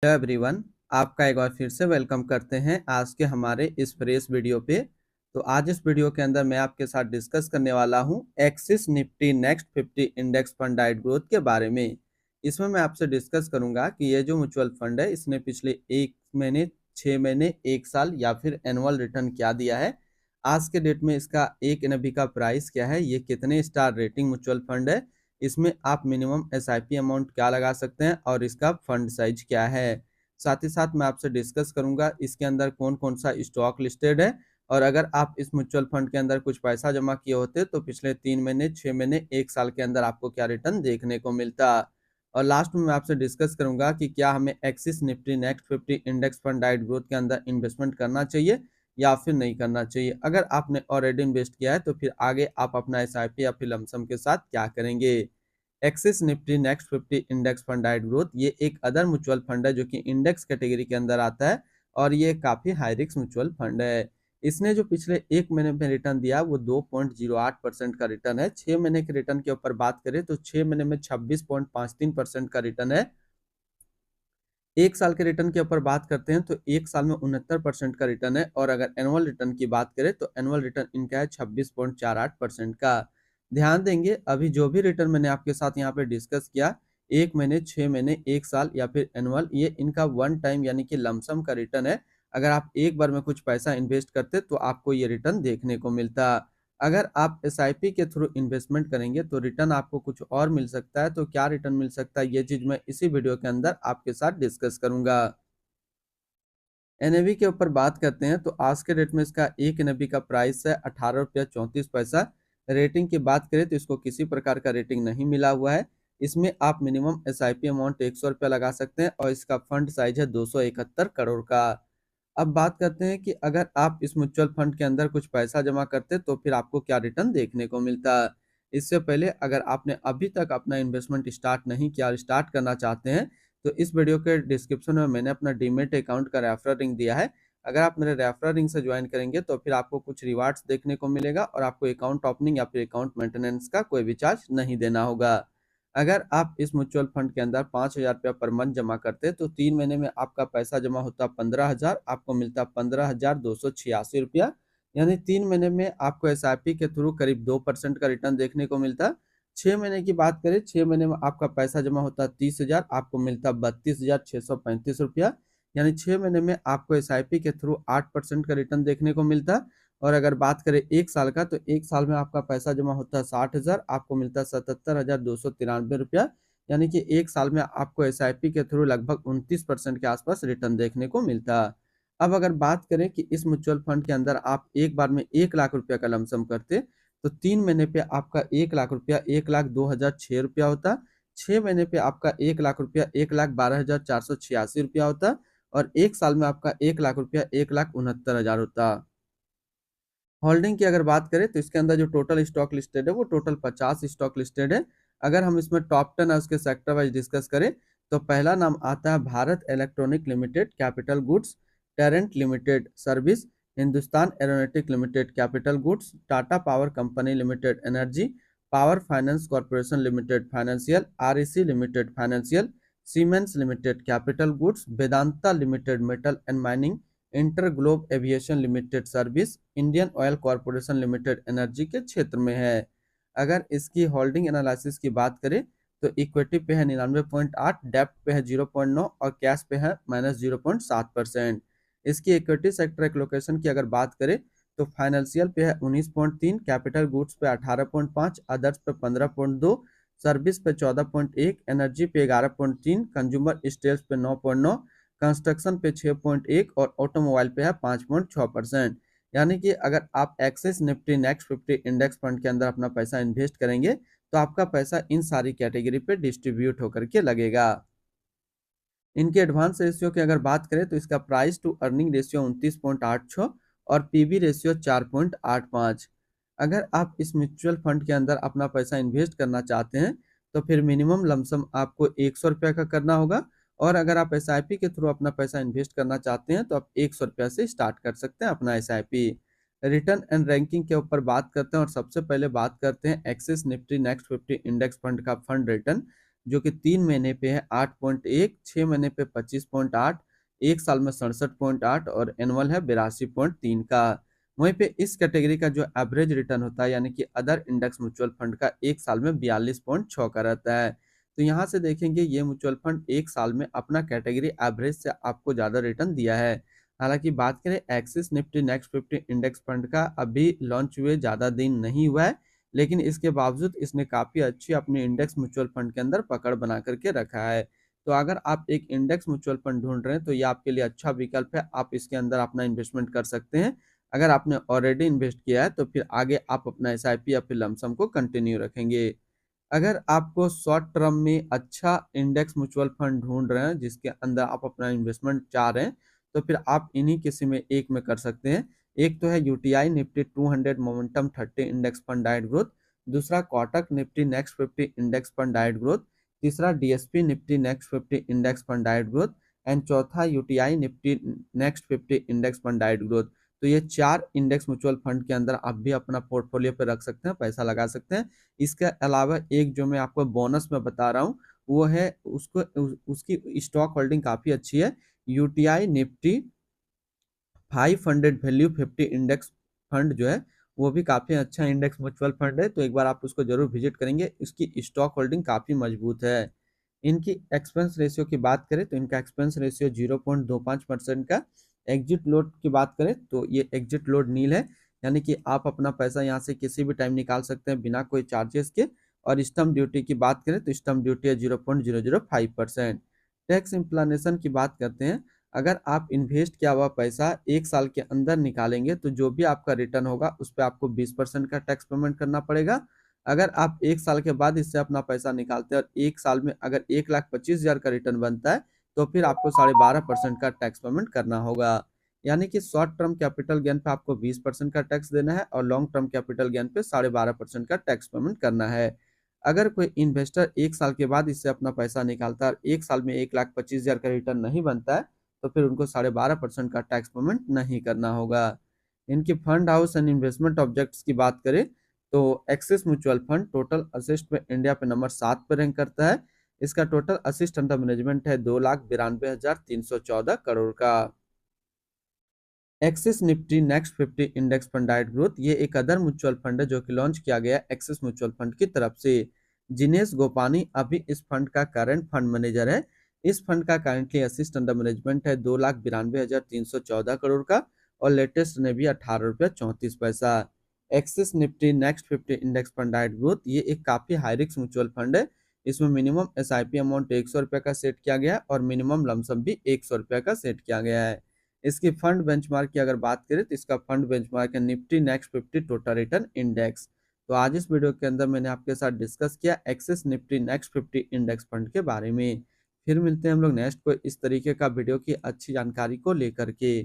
Hello everyone. आपका एक बार फिर से वेलकम करते हैं आज के हमारे इस फ्रेश वीडियो पे। तो आज इस वीडियो के अंदर मैं आपके साथ डिस्कस करने वाला हूं axis Nifty next 50 index fund डाइट ग्रोथ के बारे में। इसमें मैं आपसे डिस्कस करूंगा कि ये जो म्यूचुअल फंड है इसने पिछले 1 महीने, 6 महीने, 1 साल या फिर एनुअल रिटर्न क्या दिया है, आज के डेट में इसका एक एनएवी का प्राइस क्या है, ये कितने स्टार रेटिंग म्यूचुअल फंड है, इसमें आप मिनिमम एसआईपी अमाउंट क्या लगा सकते हैं और इसका फंड साइज क्या है। साथ ही साथ मैं आपसे डिस्कस करूंगा इसके अंदर कौन कौन सा स्टॉक लिस्टेड है, और अगर आप इस म्यूचुअल फंड के अंदर कुछ पैसा जमा किए होते तो पिछले 3 महीने, 6 महीने, 1 साल के अंदर आपको क्या रिटर्न देखने को मिलता। और लास्ट में मैं आपसे डिस्कस करूंगा कि क्या हमें axis Nifty next 50 index fund डाइट ग्रोथ के अंदर इन्वेस्टमेंट करना चाहिए या फिर नहीं करना चाहिए। अगर आपने ऑलरेडी इन्वेस्ट किया है तो फिर आगे आप अपना एसआईपी या फिर लमसम के साथ क्या करेंगे। Axis Nifty next 50 index fund डाइट ग्रोथ ये एक अदर म्यूचुअल फंड है जो कि इंडेक्स कैटेगरी के अंदर आता है, और ये काफी हाई रिस्क म्यूचुअल फंड है। इसने जो पिछले 1 महीने में रिटर्न दिया वो 2.08% का रिटर्न है। 6 महीने के रिटर्न के ऊपर बात करें तो 6 महीने में 26.53% का रिटर्न है। 1 साल के रिटर्न के ऊपर बात करते हैं तो 1 साल में 69% का रिटर्न है, और अगर एनुअल रिटर्न की बात करें तो एनुअल रिटर्न इनका है 26.48% का। ध्यान देंगे अभी जो भी रिटर्न मैंने आपके साथ यहाँ पे डिस्कस किया, 1 महीने, 6 महीने, 1 साल या फिर एनुअल, ये इनका वन टाइम यानी कि लमसम का रिटर्न है। अगर आप एक बार में कुछ पैसा इन्वेस्ट करते तो आपको ये रिटर्न देखने को मिलता। अगर आप एसआईपी के थ्रू इन्वेस्टमेंट करेंगे तो रिटर्न आपको कुछ और मिल सकता है। तो क्या रिटर्न मिल सकता है ये चीज मैं इसी वीडियो के अंदर आपके साथ डिस्कस करूंगा। एनएवी के ऊपर बात करते हैं तो आज के डेट में इसका एक एनएवी का प्राइस है 18 रुपया 34 पैसा। रेटिंग की बात करें तो इसको किसी प्रकार का रेटिंग नहीं मिला हुआ है। इसमें आप मिनिमम एसआईपी अमाउंट 100 रुपया लगा सकते हैं, और इसका फंड साइज है 271 करोड़ का। अब बात करते हैं कि अगर आप इस म्यूचुअल फंड के अंदर कुछ पैसा जमा करते तो फिर आपको क्या रिटर्न देखने को मिलता। इससे पहले अगर आपने अभी तक अपना इन्वेस्टमेंट स्टार्ट नहीं किया और स्टार्ट करना चाहते हैं तो इस वीडियो के डिस्क्रिप्शन में मैंने अपना डीमेट अकाउंट का रेफरल लिंक दिया है। अगर आप मेरे रेफरल लिंक से ज्वाइन करेंगे तो फिर आपको कुछ रिवार्ड्स देखने को मिलेगा, और आपको अकाउंट ओपनिंग या फिर अकाउंट मेंटेनेंस का कोई भी चार्ज नहीं देना होगा। अगर आप इस म्यूचुअल फंड के अंदर 5,000 रुपया पर मंथ जमा करते तो 3 महीने में आपका पैसा जमा होता 15,000, आपको मिलता 15,286 रुपया। यानी 3 महीने में आपको एसआईपी के थ्रू करीब 2% का रिटर्न देखने को मिलता। 6 महीने की बात करें, 6 महीने में आपका पैसा जमा होता 30,000, आपको मिलता 32,635 रुपया। यानी 6 महीने में आपको एसआईपी के थ्रू 8% का रिटर्न देखने को मिलता। और अगर बात करें 1 साल का तो 1 साल में आपका पैसा जमा होता है 60,000, आपको मिलता है 77,293 रुपया। यानी कि 1 साल में आपको एसआईपी के थ्रू लगभग 29% के आसपास रिटर्न देखने को मिलता। अब अगर बात करें कि इस म्यूचुअल फंड के अंदर आप एक बार में 1 लाख रुपया का लमसम करते तो 3 महीने पे आपका 1 लाख रुपया 1,02,006 रुपया होता। 6 महीने पे आपका 1 लाख रुपया 1,12,486 रुपया होता। और 1 साल में आपका 1 लाख रुपया 1,69,000 होता। होल्डिंग की अगर बात करें तो इसके अंदर जो टोटल स्टॉक लिस्टेड है वो टोटल 50 स्टॉक लिस्टेड है। अगर हम इसमें टॉप 10 है उसके सेक्टर वाइज डिस्कस करें तो पहला नाम आता है Bharat electronic limited capital goods, terrain limited service, Hindustan aeronautic limited capital goods, Tata power company limited energy, power finance corporation limited financial, REC limited financial, siemens limited capital goods, Vedanta limited metal and mining, inter globe aviation limited service, Indian oil corporation limited energy के क्षेत्र में है। अगर इसकी holding analysis की बात करें तो इक्विटी पे है 99.8, डेप्ट पे है 0.9 और कैश पे है -0.7%। इसकी इक्विटी सेक्टर एलोकेशन की अगर बात करें तो फाइनेंशियल पे है 19.3, कैपिटल गुड्स पे 18.5, अदर्स पे 15.2, सर्विस पे 14.1, एनर्जी पे 11.3, कंज्यूमर स्टेल्स पे 9.9, कंस्ट्रक्शन पे 6.1 और ऑटोमोबाइल पे है 5.6%। यानी कि अगर आप axis Nifty next 50 index fund के अंदर अपना पैसा इन्वेस्ट करेंगे तो आपका पैसा इन सारी कैटेगरी पे डिस्ट्रीब्यूट होकर के लगेगा। इनके एडवांस रेशियो की अगर बात करें तो इसका प्राइस टू अर्निंग रेशियो 29.86 और पीबी रेशियो 4.85। अगर आप इस म्यूचुअल फंड के अंदर अपना पैसा इन्वेस्ट करना चाहते हैं तो फिर मिनिमम लमसम आपको 100 रुपया का करना होगा, और अगर आप एसआईपी के थ्रू अपना पैसा इन्वेस्ट करना चाहते हैं तो आप 100 रुपया से स्टार्ट कर सकते हैं अपना एसआईपी। रिटर्न एंड रैंकिंग के ऊपर बात करते हैं, और सबसे पहले बात करते हैं axis Nifty next 50 index fund का फंड रिटर्न। जो कि 3 महीने पे है 8.1, 6 महीने पे 25.8, 1 साल में 67.8 और एनुअल है 82.3 का। वहीं पे इस कैटेगरी का जो एवरेज रिटर्न होता है यानी कि अदर इंडेक्स म्यूचुअल फंड का 1 साल में 42.6 का रहता है। तो यहाँ से देखेंगे ये म्यूचुअल फंड 1 साल में अपना कैटेगरी एवरेज से आपको ज़्यादा रिटर्न दिया है। हालांकि बात करें axis Nifty next 50 index fund का, अभी लॉन्च हुए ज़्यादा दिन नहीं हुआ है, लेकिन इसके बावजूद इसने काफ़ी अच्छी अपनी इंडेक्स म्यूचुअल फंड के अंदर पकड़ बना करके रखा है। तो अगर आप एक इंडेक्स म्यूचुअल फंड ढूंढ रहे हैं तो ये आपके लिए अच्छा विकल्प है, आप इसके अंदर अपना इन्वेस्टमेंट कर सकते हैं। अगर आपने ऑलरेडी इन्वेस्ट किया है तो फिर आगे आप अपना एसआईपी या फिर लमसम को कंटिन्यू रखेंगे। अगर आपको शॉर्ट टर्म में अच्छा इंडेक्स म्यूचुअल फंड ढूंढ रहे हैं जिसके अंदर आप अपना इन्वेस्टमेंट चाह रहे हैं, तो फिर आप इन्हीं किसी में एक में कर सकते हैं। एक तो है UTI Nifty 200 momentum 30 index fund डाइट ग्रोथ, दूसरा Kotak Nifty next 50 index fund डाइट ग्रोथ, तीसरा DSP Nifty next 50 index fund डाइट ग्रोथ एंड चौथा UTI Nifty next 50 index fund डाइट ग्रोथ। तो ये 4 इंडेक्स म्यूचुअल फंड के अंदर आप भी अपना पोर्टफोलियो पे रख सकते हैं, पैसा लगा सकते हैं। इसके अलावा एक जो मैं आपको बोनस में बता रहा हूँ वो है उसकी स्टॉक होल्डिंग काफ़ी अच्छी है। UTI Nifty 500 value 50 index fund जो है वो भी काफ़ी अच्छा इंडेक्स म्यूचुअल फंड है, तो एक बार आप उसको जरूर विजिट करेंगे। इसकी स्टॉक होल्डिंग काफ़ी मजबूत है। इनकी एक्सपेंस रेशियो की बात करें तो इनका एक्सपेंस रेशियो 0.25% का। एग्जिट लोड की बात करें तो ये एग्जिट लोड नील है, यानी कि आप अपना पैसा यहाँ से किसी भी टाइम निकाल सकते हैं बिना कोई चार्जेस के। और स्टम्प ड्यूटी की बात करें तो स्टम्प ड्यूटी है 0.005%। टैक्स इम्प्लानेशन की बात करते हैं, अगर आप इन्वेस्ट किया हुआ पैसा 1 साल के अंदर निकालेंगे तो जो भी आपका रिटर्न होगा उस पर आपको 20% का टैक्स पेमेंट करना पड़ेगा। अगर आप 1 साल के बाद इससे अपना पैसा निकालते हैं और 1 साल में अगर 1,25,000 का रिटर्न बनता है तो फिर आपको 12.5% का टैक्स पेमेंट करना होगा। यानी कि शॉर्ट टर्म कैपिटल गेन पे आपको 20% का टैक्स देना है और लॉन्ग टर्म कैपिटल गेन पे 12.5% का टैक्स पेमेंट करना है। अगर कोई इन्वेस्टर 1 साल के बाद इससे अपना पैसा निकालता है और 1 साल में 1,25,000 का रिटर्न नहीं बनता है तो फिर उनको 12.5% का टैक्स पेमेंट नहीं करना होगा। इनकी fund house and investment objects की बात करें तो axis mutual fund total assist में इंडिया पे नंबर 7 पर रैंक करता है। इसका टोटल असिस्ट अंडर मैनेजमेंट है 2,92,314 करोड़ का। Axis Nifty next 50 index fund डाइट ग्रोथ ये एक अदर म्यूचुअल फंड है जो कि लॉन्च किया गया एक्सिस म्यूचुअल फंड की तरफ से। जिनेश गोपानी अभी इस फंड का करंट फंड मैनेजर है। इस फंड का करंटली असिस्ट अंडर मैनेजमेंट है 2,92,314 करोड़ का और लेटेस्ट ने भी 18 रुपया 34 पैसा। Axis Nifty next 50 index fund डाइट ग्रोथ ये एक काफी हाई रिस्क म्यूचुअल फंड है। इसमें मिनिमम एसआईपी अमाउंट 100 रुपये का सेट किया गया है और मिनिमम लमसम भी 100 रुपये का सेट किया गया है। इसकी फंड बेंचमार्क की अगर बात करें तो इसका फंड बेंचमार्क है Nifty next 50 total return index. तो आज इस वीडियो के अंदर मैंने आपके साथ डिस्कस किया axis Nifty next 50 index fund के बारे में। फिर मिलते हैं हम लोग नेक्स्ट को इस तरीके का वीडियो की अच्छी जानकारी को लेकर के।